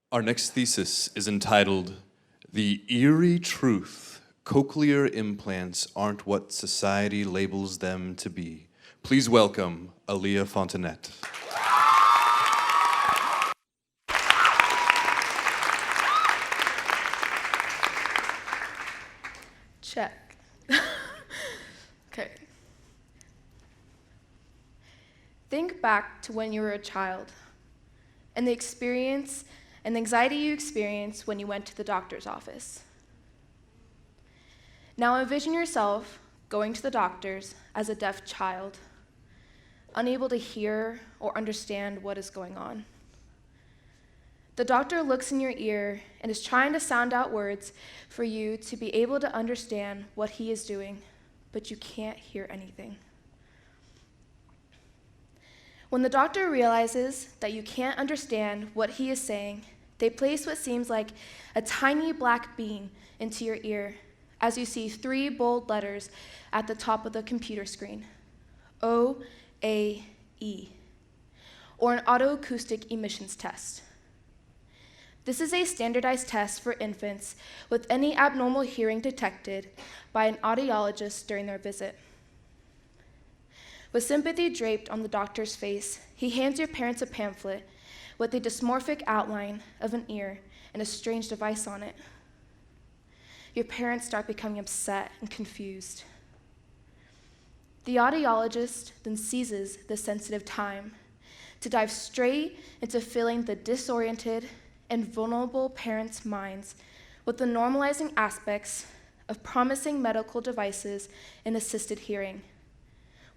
Our next thesis is entitled, "The Eerie Truth, Cochlear Implants Aren't What Society Labels Them to Be." Please welcome Aleah Fontenette. Check. Okay. Think back to when you were a child and the experience and the anxiety you experienced when you went to the doctor's office. Now envision yourself going to the doctor's as a deaf child, unable to hear or understand what is going on. The doctor looks in your ear and is trying to sound out words for you to be able to understand what he is doing, but you can't hear anything. When the doctor realizes that you can't understand what he is saying, they place what seems like a tiny black bean into your ear as you see 3 bold letters at the top of the computer screen, OAE, or an autoacoustic emissions test. This is a standardized test for infants with any abnormal hearing detected by an audiologist during their visit. With sympathy draped on the doctor's face, he hands your parents a pamphlet with a dysmorphic outline of an ear and a strange device on it. Your parents start becoming upset and confused. The audiologist then seizes the sensitive time to dive straight into filling the disoriented and vulnerable parents' minds with the normalizing aspects of promising medical devices and assisted hearing,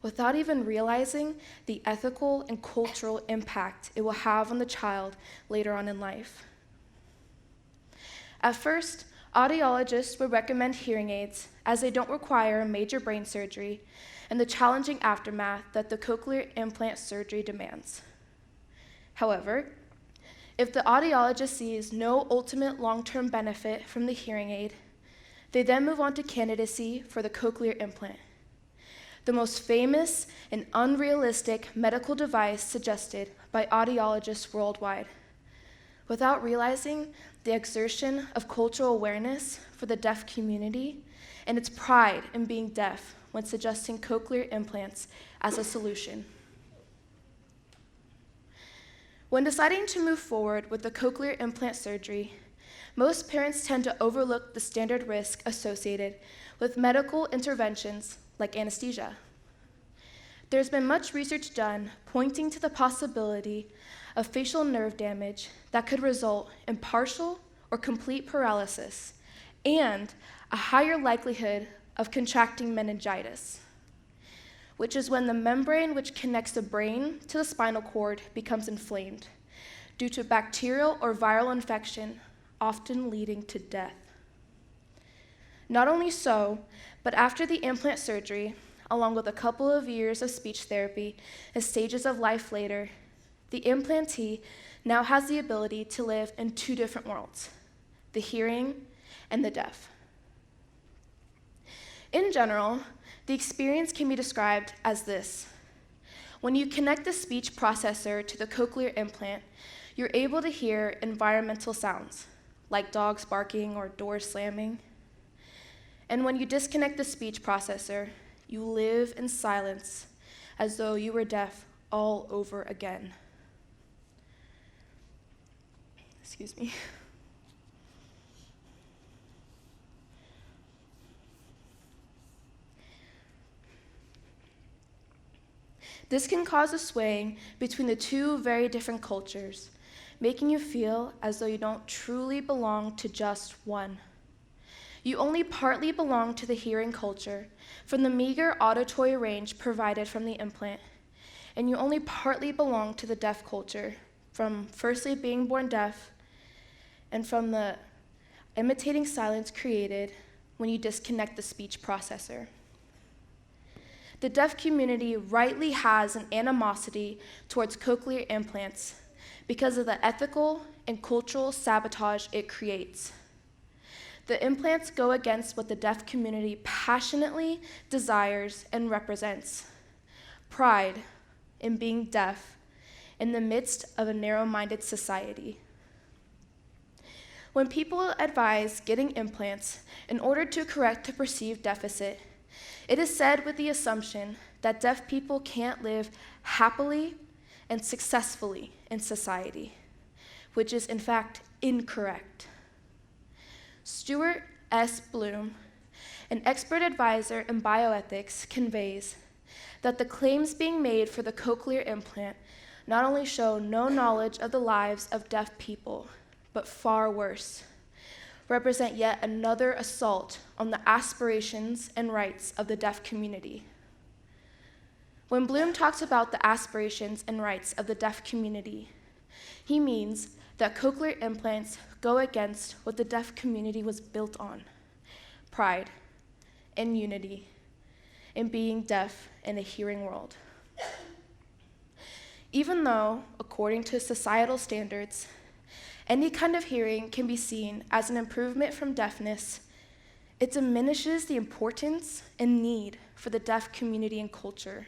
without even realizing the ethical and cultural impact it will have on the child later on in life. At first, audiologists would recommend hearing aids as they don't require major brain surgery and the challenging aftermath that the cochlear implant surgery demands. However, if the audiologist sees no ultimate long-term benefit from the hearing aid, they then move on to candidacy for the cochlear implant, the most famous and unrealistic medical device suggested by audiologists worldwide, without realizing the exertion of cultural awareness for the deaf community and its pride in being deaf when suggesting cochlear implants as a solution. When deciding to move forward with the cochlear implant surgery, most parents tend to overlook the standard risk associated with medical interventions like anesthesia. There's been much research done pointing to the possibility of facial nerve damage that could result in partial or complete paralysis and a higher likelihood of contracting meningitis, which is when the membrane which connects the brain to the spinal cord becomes inflamed due to bacterial or viral infection, often leading to death. Not only so, but after the implant surgery, along with a couple of years of speech therapy and stages of life later, the implantee now has the ability to live in 2 different worlds, the hearing and the deaf. In general, the experience can be described as this. When you connect the speech processor to the cochlear implant, you're able to hear environmental sounds, like dogs barking or doors slamming. And when you disconnect the speech processor, you live in silence as though you were deaf all over again. Excuse me. This can cause a swaying between the 2 very different cultures, making you feel as though you don't truly belong to just one. You only partly belong to the hearing culture from the meager auditory range provided from the implant, and you only partly belong to the deaf culture from firstly being born deaf and from the imitating silence created when you disconnect the speech processor. The deaf community rightly has an animosity towards cochlear implants because of the ethical and cultural sabotage it creates. The implants go against what the deaf community passionately desires and represents: pride in being deaf in the midst of a narrow-minded society. When people advise getting implants in order to correct a perceived deficit, it is said with the assumption that deaf people can't live happily and successfully in society, which is in fact incorrect. Stuart S. Bloom, an expert advisor in bioethics, conveys that the claims being made for the cochlear implant not only show no knowledge of the lives of deaf people, but far worse, represent yet another assault on the aspirations and rights of the deaf community. When Bloom talks about the aspirations and rights of the deaf community, he means that cochlear implants go against what the deaf community was built on: pride and unity in being deaf in a hearing world. Even though, according to societal standards, any kind of hearing can be seen as an improvement from deafness, it diminishes the importance and need for the deaf community and culture.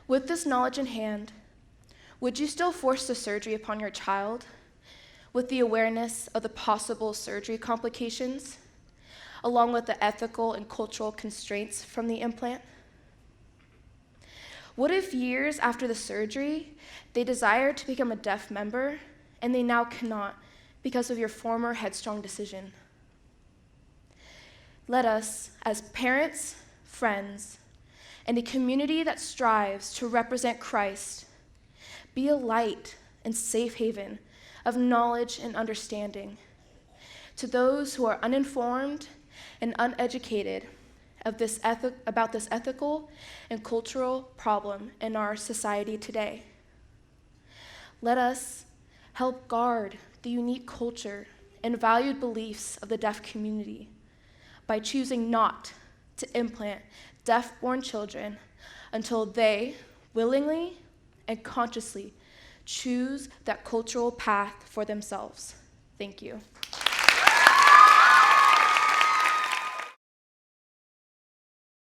With this knowledge in hand, would you still force the surgery upon your child with the awareness of the possible surgery complications, along with the ethical and cultural constraints from the implant? What if years after the surgery, they desire to become a deaf member and they now cannot because of your former headstrong decision? Let us, as parents, friends, and a community that strives to represent Christ, be a light and safe haven of knowledge and understanding to those who are uninformed and uneducated about this ethical and cultural problem in our society today. Let us help guard the unique culture and valued beliefs of the deaf community by choosing not to implant deaf-born children until they willingly and consciously choose that cultural path for themselves. Thank you.